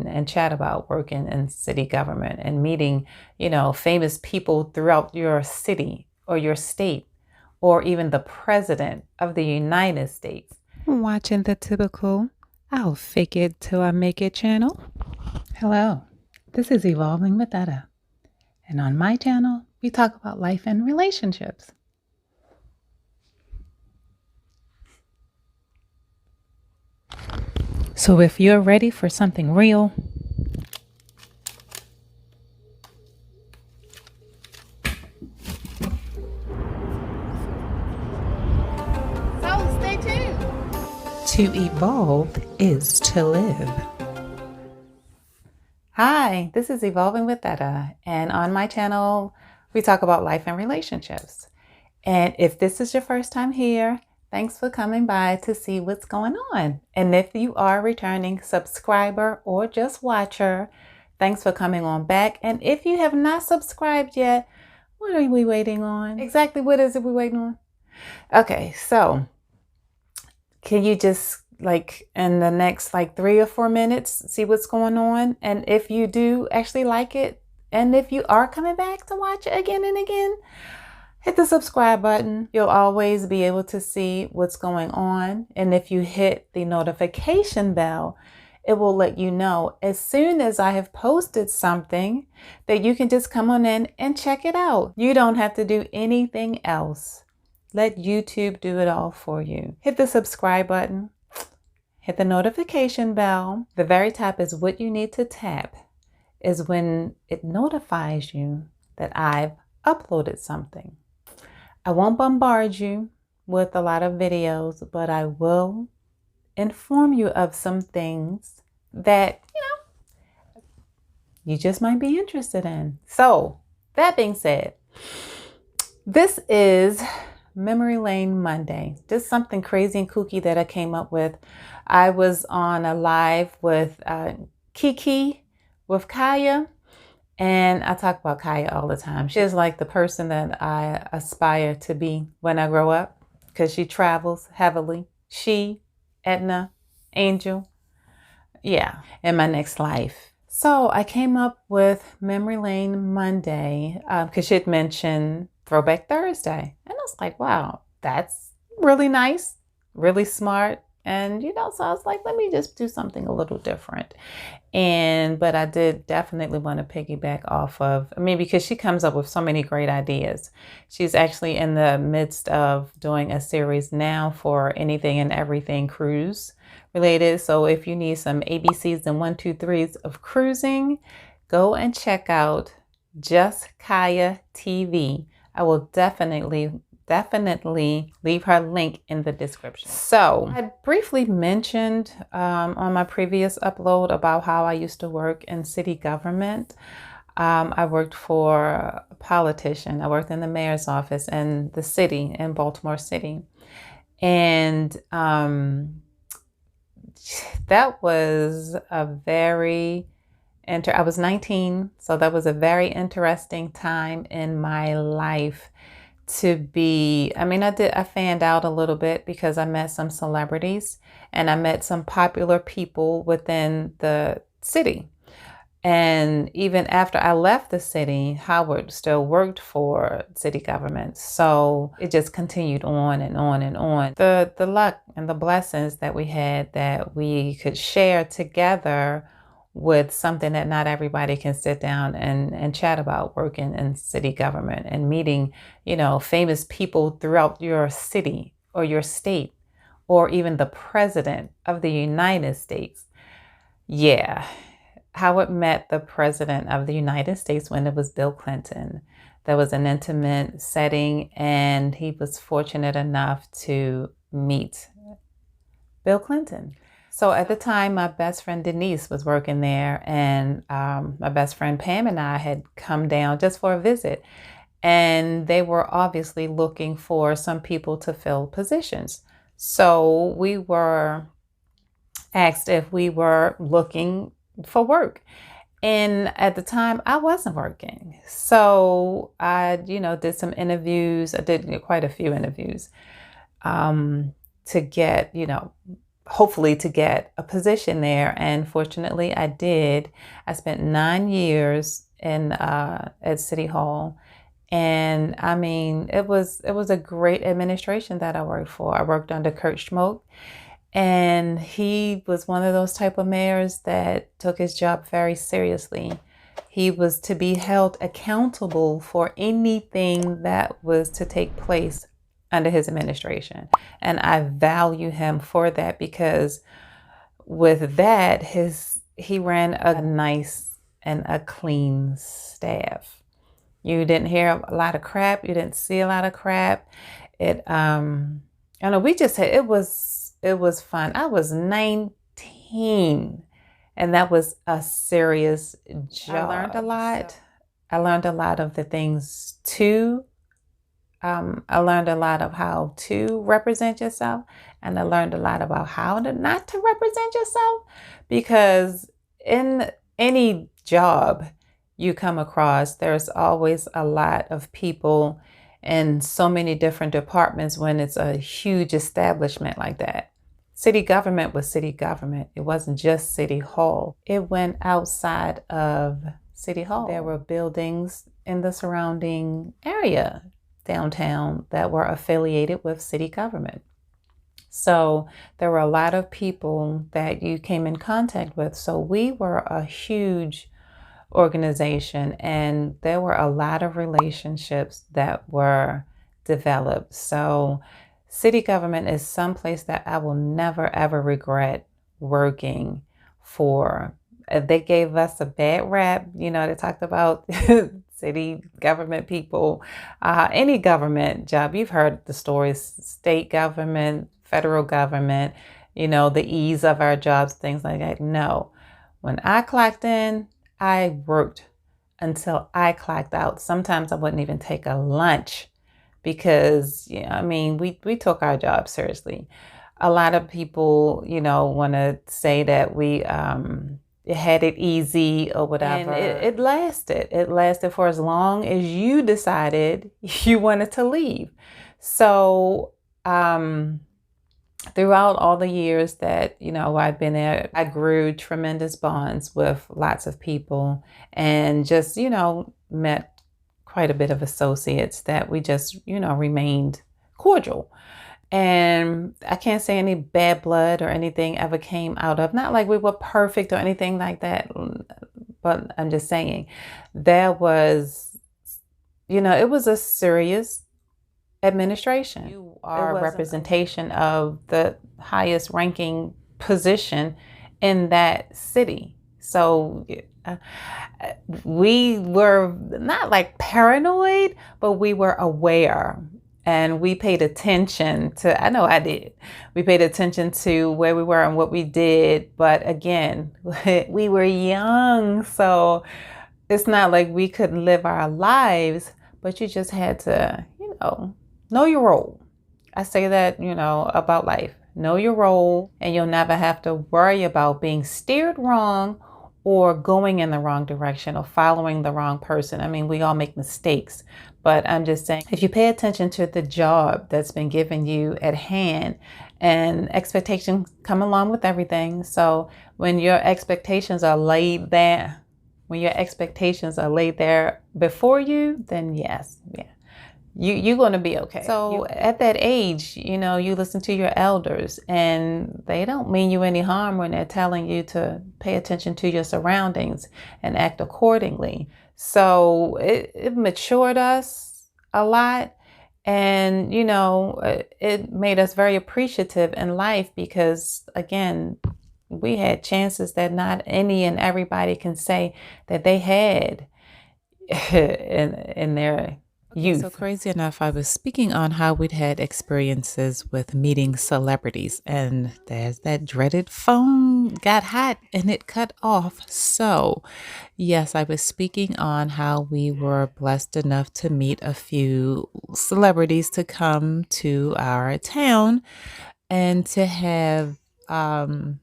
and chat about working in city government and meeting, famous people throughout your city or your state or even the president of the United States. Watching the typical I'll fake it till I make it channel. Hello, this is Evolving with Edna. And on my channel, we talk about life and relationships. So if you're ready for something real, So stay tuned. to evolve is to live. Hi, this is Evolving with Edna, and on my channel, we talk about life and relationships. And if this is your first time here, thanks for coming by to see what's going on. And if you are a returning subscriber or just watcher, thanks for coming on back. And if you have not subscribed yet, what are we waiting on? Exactly, what is it we're waiting on? Okay, so can you just in the next 3 or 4 minutes, see what's going on? And if you do actually like it, and if you are coming back to watch it again and again, hit the subscribe button. You'll always be able to see what's going on. And if you hit the notification bell, it will let you know as soon as I have posted something that you can just come on in and check it out. You don't have to do anything else. Let YouTube do it all for you. Hit the subscribe button. Hit the notification bell. The very top is what you need to tap, is when it notifies you that I've uploaded something. I won't bombard you with a lot of videos, but I will inform you of some things that, you just might be interested in. So that being said, this is Memory Lane Monday. Just something crazy and kooky that I came up with. I was on a live with Kiki with Kaya, and I talk about Kaya all the time. She's like the person that I aspire to be when I grow up, because she travels heavily. She, Edna, Angel, in my next life. So I came up with Memory Lane Monday because she had mentioned Throwback Thursday. And I was like, wow, that's really nice, really smart. And, so I was like, let me just do something a little different. But I did definitely want to piggyback off of, because she comes up with so many great ideas. She's actually in the midst of doing a series now for Anything and Everything cruise related. So if you need some ABCs and 1, 2, 3s of cruising, go and check out Just Kaya TV. I will definitely leave her link in the description. So I briefly mentioned on my previous upload about how I used to work in city government. I worked for a politician. I worked in the mayor's office in the city, in Baltimore City. And that was I was 19, so that was a very interesting time in my life to be. I fanned out a little bit because I met some celebrities and I met some popular people within the city. And even after I left the city, Howard still worked for city government. So it just continued on and on and on. The luck and the blessings that we had, that we could share together with something that not everybody can sit down and chat about, working in city government and meeting, famous people throughout your city or your state or even the president of the United States. Yeah. Howard met the president of the United States when it was Bill Clinton. That was an intimate setting, and he was fortunate enough to meet Bill Clinton. So at the time, my best friend Denise was working there, and my best friend Pam and I had come down just for a visit. And they were obviously looking for some people to fill positions. So we were asked if we were looking for work. And at the time, I wasn't working. So I, did some interviews. I did quite a few interviews to get, hopefully to get a position there. And fortunately, I did. I spent 9 years in at City Hall. And I mean, it was a great administration that I worked for. I worked under Kurt Schmoke, and he was one of those type of mayors that took his job very seriously. He was to be held accountable for anything that was to take place under his administration. And I value him for that because with that, he ran a nice and a clean staff. You didn't hear a lot of crap. You didn't see a lot of crap. I know we just had, it was fun. I was 19 and that was a serious job. I learned a lot. I learned a lot of the things I learned a lot of how to represent yourself, and I learned a lot about how not to represent yourself, because in any job you come across, there's always a lot of people in so many different departments when it's a huge establishment like that. City government was city government. It wasn't just City Hall. It went outside of City Hall. There were buildings in the surrounding area downtown that were affiliated with city government. So there were a lot of people that you came in contact with. So we were a huge organization, and there were a lot of relationships that were developed. So city government is someplace that I will never ever regret working for. They gave us a bad rap. They talked about city government people, any government job. You've heard the stories, state government, federal government, the ease of our jobs, things like that. No, when I clocked in, I worked until I clocked out. Sometimes I wouldn't even take a lunch because, we took our job seriously. A lot of people, want to say that we had it easy or whatever. And it lasted. It lasted for as long as you decided you wanted to leave. So, throughout all the years that, I've been there, I grew tremendous bonds with lots of people, and just, met quite a bit of associates that we just, remained cordial. And I can't say any bad blood or anything ever came out of, not like we were perfect or anything like that, but I'm just saying there was, it was a serious administration. You are a representation of the highest ranking position in that city. So we were not like paranoid, but we were aware, and we paid attention to, I know I did. We paid attention to where we were and what we did. But again, we were young, so it's not like we couldn't live our lives, but you just had to, know your role. I say that, about life. Know your role, and you'll never have to worry about being steered wrong or going in the wrong direction or following the wrong person. I mean, we all make mistakes, but I'm just saying, if you pay attention to the job that's been given you at hand, and expectations come along with everything. So when your expectations are laid there, before you, then yes, yeah. You're going to be okay. So at that age, you listen to your elders, and they don't mean you any harm when they're telling you to pay attention to your surroundings and act accordingly. So it matured us a lot, and, it made us very appreciative in life because, again, we had chances that not any and everybody can say that they had in their youth. So crazy enough, I was speaking on how we'd had experiences with meeting celebrities, and there's that dreaded phone got hot and it cut off. So yes, I was speaking on how we were blessed enough to meet a few celebrities to come to our town and to have, gotten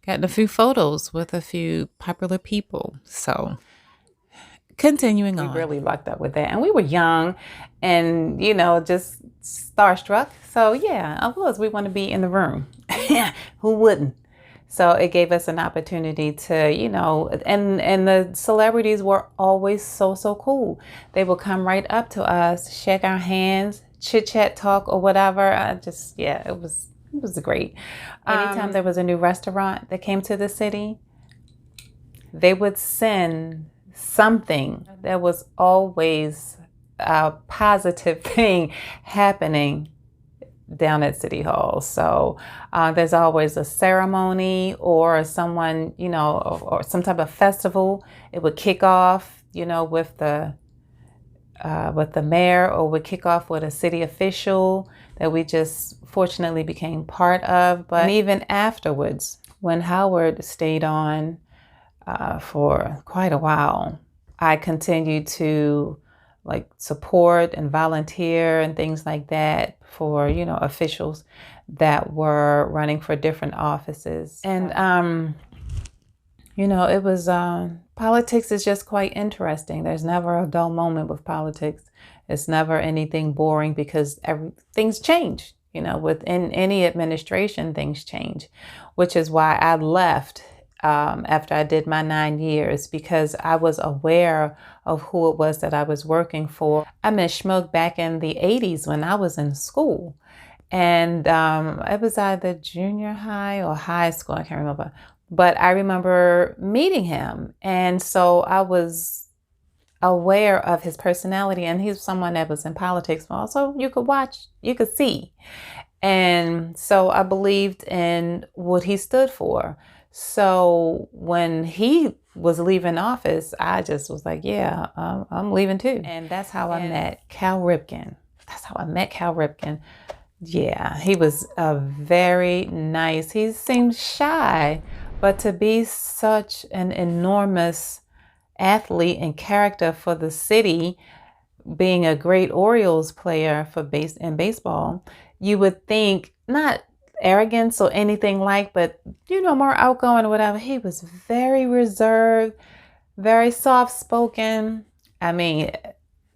a few photos with a few popular people. So Continuing on. We really lucked up with that. And we were young and, just starstruck. So yeah, of course we want to be in the room. Who wouldn't? So it gave us an opportunity to, and the celebrities were always so cool. They would come right up to us, shake our hands, chit chat, talk or whatever. It was great. Anytime there was a new restaurant that came to the city, they would send something. There was always a positive thing happening down at City Hall. So there's always a ceremony or someone, or some type of festival. It would kick off, with the mayor, or would kick off with a city official that we just fortunately became part of. But even afterwards, when Howard stayed on for quite a while, I continued to support and volunteer and things like that for, officials that were running for different offices. And, it was, politics is just quite interesting. There's never a dull moment with politics. It's never anything boring because things change, within any administration, things change, which is why I left after I did my 9 years, because I was aware of who it was that I was working for. I met Schmook back in the 80s when I was in school. And it was either junior high or high school, I can't remember. But I remember meeting him. And so I was aware of his personality, and he's someone that was in politics. Also, you could see. And so I believed in what he stood for. So when he was leaving office, I just was like, yeah, I'm leaving too. And that's how I met Cal Ripken. Yeah, he was very nice. He seemed shy, but to be such an enormous athlete and character for the city, being a great Orioles player in baseball, you would think not arrogance or anything but more outgoing or whatever. He was very reserved, very soft-spoken. I mean,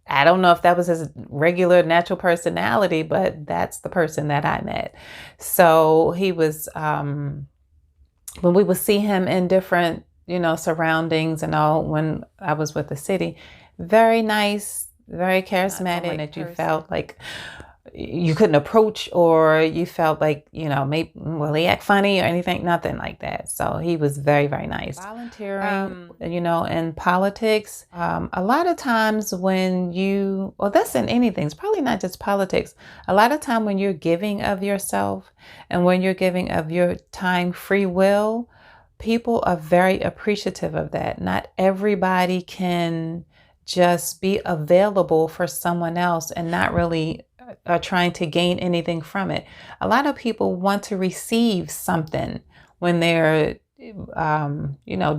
I don't know if that was his regular natural personality, but that's the person that I met. So he was, when we would see him in different, surroundings and all, when I was with the city, very nice, very charismatic, that you felt like you couldn't approach, or you felt like, maybe will he act funny or anything, nothing like that. So he was very, very nice. Volunteering, in politics, a lot of times when that's in anything, it's probably not just politics. A lot of time when you're giving of yourself and when you're giving of your time, free will, people are very appreciative of that. Not everybody can just be available for someone else and not really are trying to gain anything from it. A lot of people want to receive something when they're,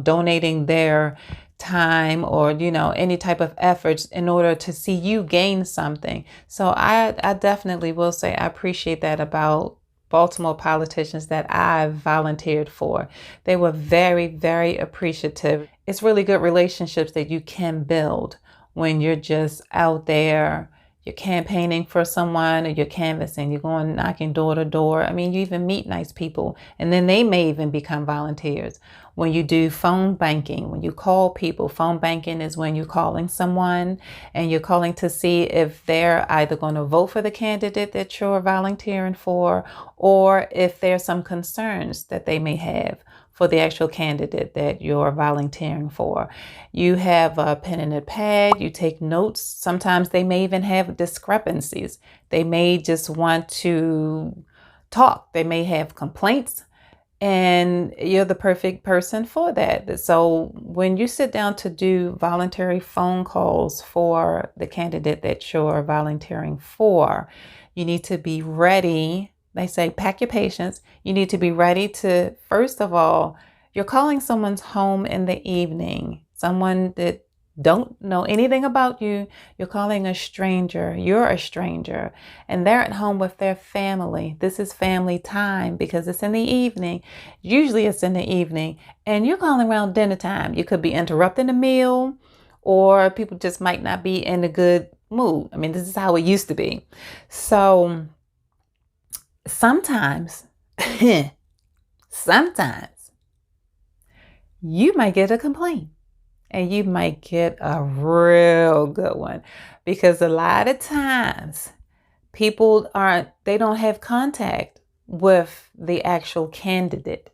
donating their time or, any type of efforts in order to see you gain something. So I definitely will say I appreciate that about Baltimore politicians that I've volunteered for. They were very, very appreciative. It's really good relationships that you can build when you're just out there. You're campaigning for someone, or you're canvassing, you're going knocking door to door. I mean, you even meet nice people, and then they may even become volunteers. When you do phone banking, when you call people, phone banking is when you're calling someone and you're calling to see if they're either going to vote for the candidate that you're volunteering for, or if there's some concerns that they may have for the actual candidate that you're volunteering for. You have a pen and a pad, you take notes. Sometimes they may even have discrepancies. They may just want to talk. They may have complaints, and you're the perfect person for that. So when you sit down to do voluntary phone calls for the candidate that you're volunteering for, you need to be ready. They say, pack your patience. You need to be ready to, first of all, you're calling someone's home in the evening, someone that don't know anything about you. You're calling a stranger. You're a stranger, and they're at home with their family. This is family time because it's in the evening. Usually it's in the evening, and you're calling around dinner time. You could be interrupting a meal, or people just might not be in a good mood. I mean, this is how it used to be. So sometimes, sometimes you might get a complaint, and you might get a real good one, because a lot of times they don't have contact with the actual candidate,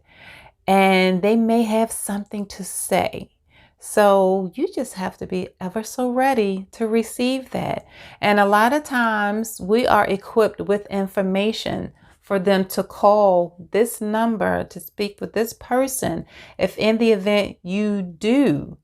and they may have something to say. So you just have to be ever so ready to receive that. And a lot of times we are equipped with information for them to call this number to speak with this person if in the event you do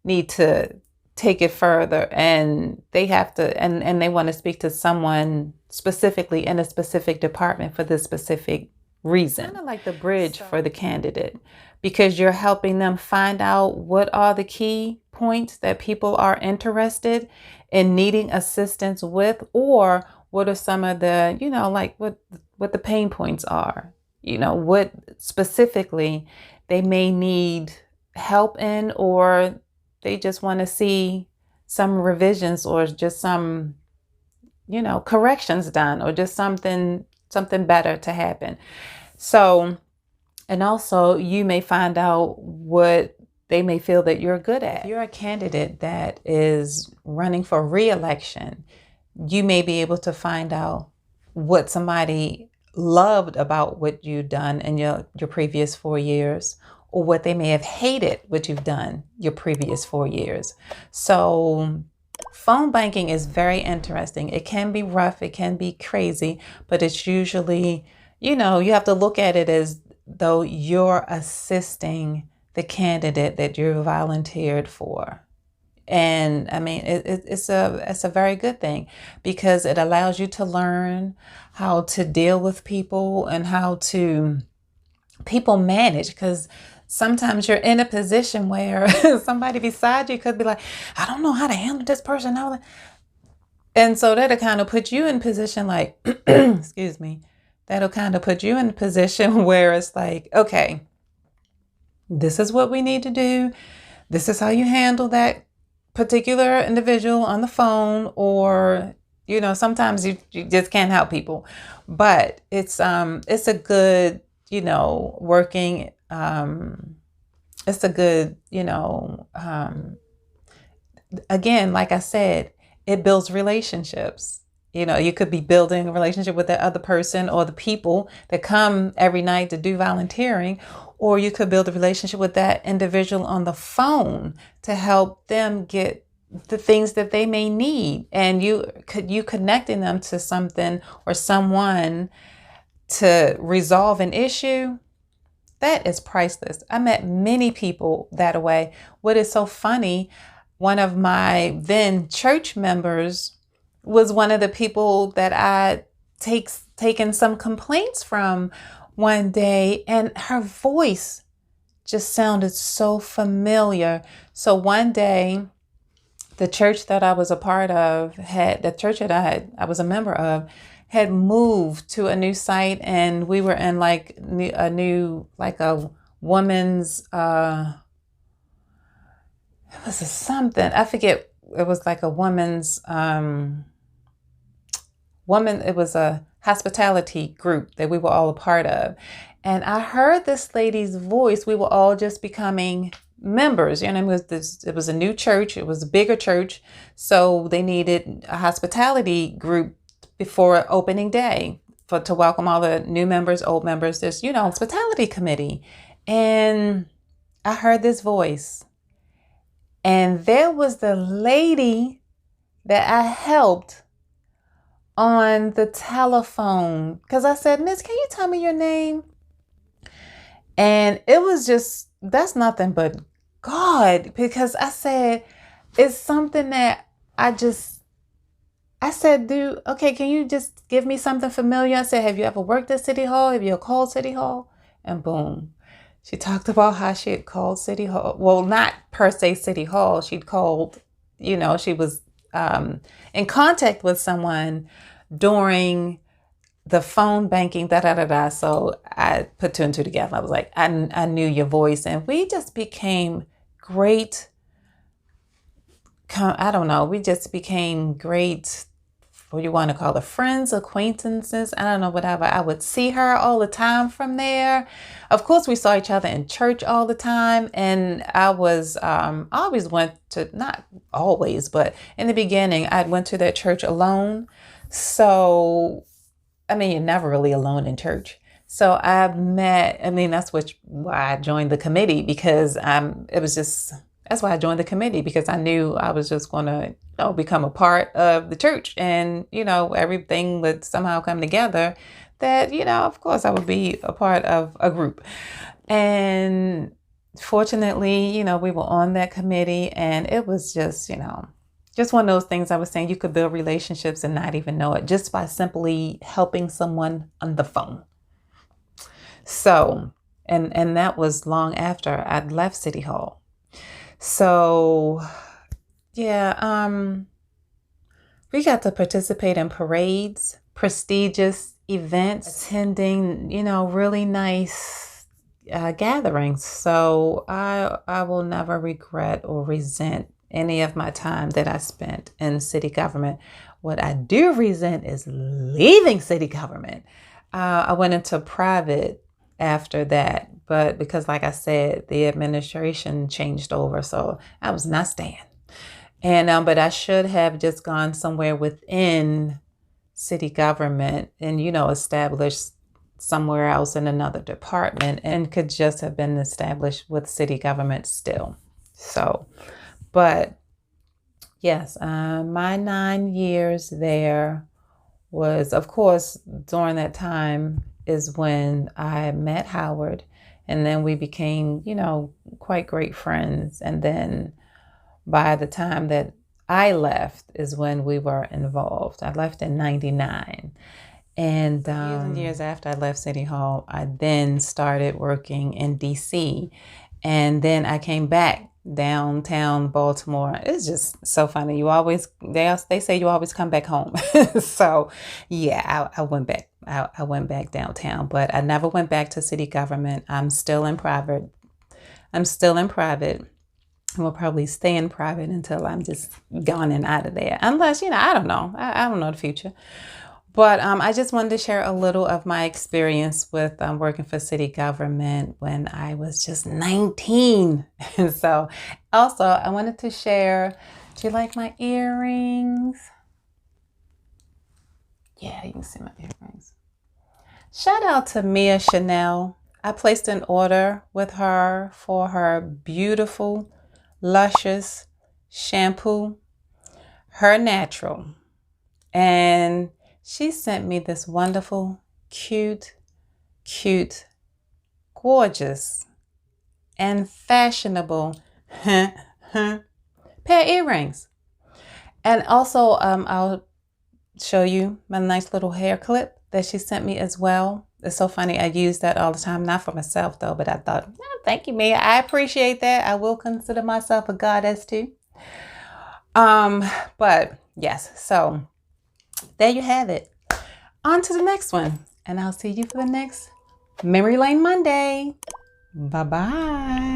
need to take it further, and they have to and they want to speak to someone specifically in a specific department for this specific reason. Kind of like the bridge for the candidate, because you're helping them find out what are the key points that people are interested in needing assistance with, or what are some of the, like what the pain points are, what specifically they may need help in, or they just want to see some revisions, or just some, corrections done, or just something better to happen. So, and also you may find out what they may feel that you're good at. If you're a candidate that is running for re-election, you may be able to find out what somebody loved about what you've done in your previous 4 years, or what they may have hated what you've done your previous 4 years. So phone banking is very interesting. It can be rough, it can be crazy, but it's usually, you have to look at it as though you're assisting the candidate that you're volunteered for. And I mean, it's a very good thing, because it allows you to learn how to deal with people and how to people manage, because sometimes you're in a position where somebody beside you could be like, I don't know how to handle this person. And so that'll kind of put you in position like, excuse me, that'll kind of put you in a position where it's like, okay, this is what we need to do. This is how you handle that particular individual on the phone. Or, sometimes you just can't help people, but it's a good, working, it's a good, again, like I said, it builds relationships. You could be building a relationship with that other person, or the people that come every night to do volunteering, or you could build a relationship with that individual on the phone to help them get the things that they may need. And you connecting them to something or someone to resolve an issue, that is priceless. I met many people that way. What is so funny, one of my then church members was one of the people that I taken some complaints from one day, and her voice just sounded so familiar. So one day, the church that I was a part of the church that I was a member of had moved to a new site, and we were in like a woman's, it was something, I forget, it was like a woman's, it was a hospitality group that we were all a part of. And I heard this lady's voice. We were all just becoming members. It was a new church. It was a bigger church. So they needed a hospitality group before opening day to welcome all the new members, old members. There's, hospitality committee. And I heard this voice. And there was the lady that I helped on the telephone, because I said, Miss, can you tell me your name? And it was just, that's nothing but God, because I said, it's something that I said, okay, can you just give me something familiar? I said, have you ever worked at City Hall? Have you called City Hall? And boom, she talked about how she had called City Hall. Well, not per se City Hall. She'd called, she was in contact with someone during the phone banking, So I put two and two together. I was like, I knew your voice. And we just became great I don't know, we just became great, what you want to call it, friends, acquaintances. I don't know, whatever. I would see her all the time from there. Of course, we saw each other in church all the time. And I always went to, not always, but in the beginning, I went to that church alone. So, I mean, you're never really alone in church. So that's why I joined the committee, because that's why I joined the committee, because I knew I was just going to, become a part of the church, and, everything would somehow come together that, of course I would be a part of a group. And fortunately, we were on that committee, and it was just one of those things I was saying, you could build relationships and not even know it just by simply helping someone on the phone. So, and that was long after I'd left City Hall. So, yeah, we got to participate in parades, prestigious events, attending, really nice gatherings. So I will never regret or resent any of my time that I spent in city government. What I do resent is leaving city government. I went into private after that, but because, like I said, the administration changed over, so I was not staying. And but I should have just gone somewhere within city government and established somewhere else in another department, and could just have been established with city government still. So, but yes, my 9 years there was, of course, during that time is when I met Howard, and then we became, quite great friends. And then by the time that I left is when we were involved. I left in 99. And years and years after I left City Hall, I then started working in DC. And then I came back downtown Baltimore. It's just so funny. They say you always come back home. So yeah, I went back. I went back downtown, but I never went back to city government. I'm still in private. I will probably stay in private until I'm just gone and out of there. Unless, I don't know. I don't know the future. But I just wanted to share a little of my experience with working for city government when I was just 19. And so also I wanted to share, do you like my earrings? Yeah, you can see my earrings. Shout out to Mia Chanel. I placed an order with her for her beautiful, luscious shampoo, her natural. And she sent me this wonderful, cute, gorgeous, and fashionable pair of earrings. And also, I'll show you my nice little hair clip that she sent me as well. It's so funny. I use that all the time, not for myself though, but I thought, oh, thank you, Mia. I appreciate that. I will consider myself a goddess too. But yes, so there you have it. On to the next one. And I'll see you for the next Memory Lane Monday. Bye-bye.